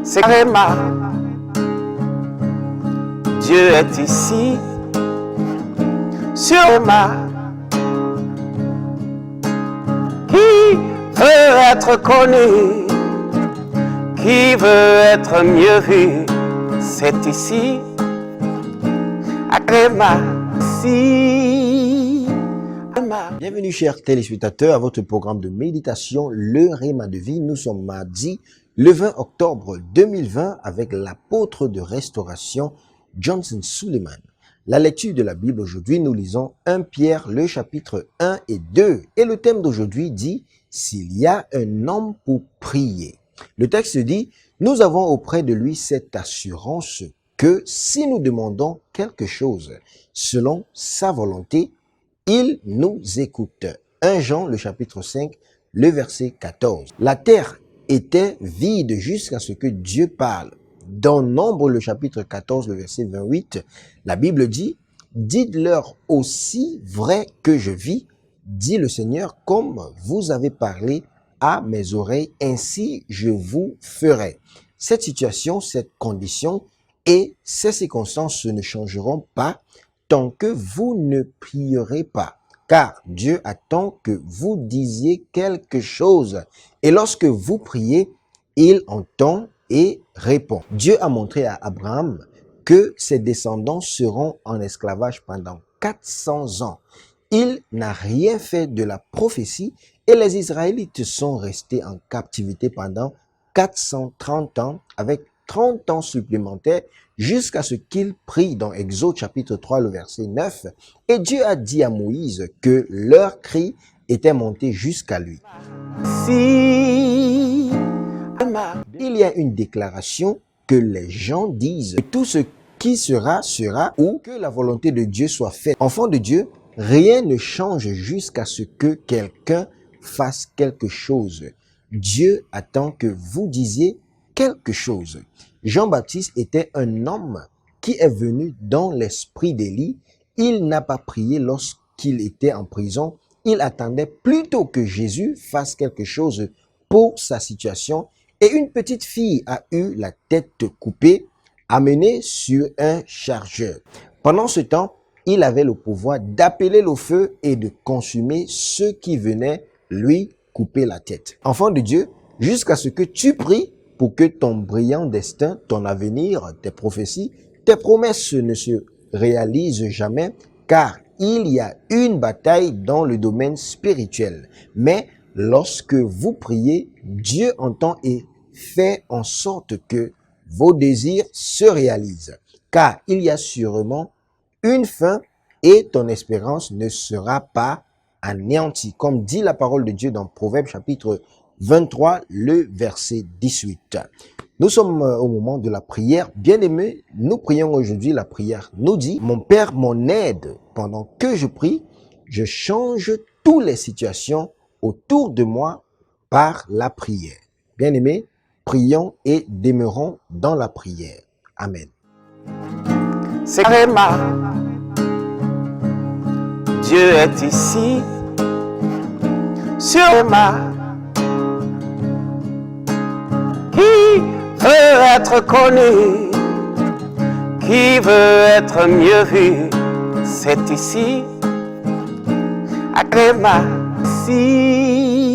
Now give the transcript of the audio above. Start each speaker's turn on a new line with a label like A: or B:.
A: c'est Réma. Dieu est ici, sur Réma. Qui veut être connu, qui veut être mieux vu, c'est ici, à Réma, ici.
B: Bienvenue chers téléspectateurs à votre programme de méditation, le Réma de vie. Nous sommes mardi, le 20 octobre 2020 avec l'apôtre de restauration Johnson Suleiman. La lecture de la Bible aujourd'hui, nous lisons 1 Pierre, le chapitre 1 et 2. Et le thème d'aujourd'hui dit « S'il y a un homme pour prier ». Le texte dit « Nous avons auprès de lui cette assurance que si nous demandons quelque chose selon sa volonté, il nous écoute. » 1 Jean, le chapitre 5, le verset 14. La terre était vide jusqu'à ce que Dieu parle. Dans Nombre, le chapitre 14, le verset 28, la Bible dit « Dites-leur aussi vrai que je vis, dit le Seigneur, comme vous avez parlé à mes oreilles, ainsi je vous ferai. » Cette situation, cette condition et ces circonstances ne changeront pas tant que vous ne prierez pas. Car Dieu attend que vous disiez quelque chose. Et lorsque vous priez, il entend et répond. Dieu a montré à Abraham que ses descendants seront en esclavage pendant 400 ans. Il n'a rien fait de la prophétie et les Israélites sont restés en captivité pendant 430 ans avec 30 ans supplémentaires jusqu'à ce qu'il prie dans Exode chapitre 3 le verset 9. Et Dieu a dit à Moïse que leur cri était monté jusqu'à lui.
A: Si,
B: Il y a une déclaration que les gens disent que tout ce qui sera, sera ou que la volonté de Dieu soit faite. Enfant de Dieu, rien ne change jusqu'à ce que quelqu'un fasse quelque chose. Dieu attend que vous disiez quelque chose. Jean-Baptiste était un homme qui est venu dans l'esprit d'Élie. Il n'a pas prié lorsqu'il était en prison. Il attendait plutôt que Jésus fasse quelque chose pour sa situation. Et une petite fille a eu la tête coupée, amenée sur un chargeur. Pendant ce temps, il avait le pouvoir d'appeler le feu et de consumer ceux qui venaient lui couper la tête. Enfant de Dieu, jusqu'à ce que tu pries pour que ton brillant destin, ton avenir, tes prophéties, tes promesses ne se réalisent jamais, car il y a une bataille dans le domaine spirituel. Mais lorsque vous priez, Dieu entend et fait en sorte que vos désirs se réalisent. Car il y a sûrement une fin et ton espérance ne sera pas anéantie. Comme dit la parole de Dieu dans Proverbes chapitre 23, le verset 18. Nous sommes au moment de la prière. Bien-aimés, nous prions aujourd'hui la prière. Nous dit, mon Père, mon aide, pendant que je prie, je change toutes les situations autour de moi par la prière. Bien-aimés, prions et demeurons dans la prière. Amen.
A: c'est Réma. Dieu est ici, sur Réma. Qui veut être connu, qui veut être mieux vu, c'est ici, à Réma, ici.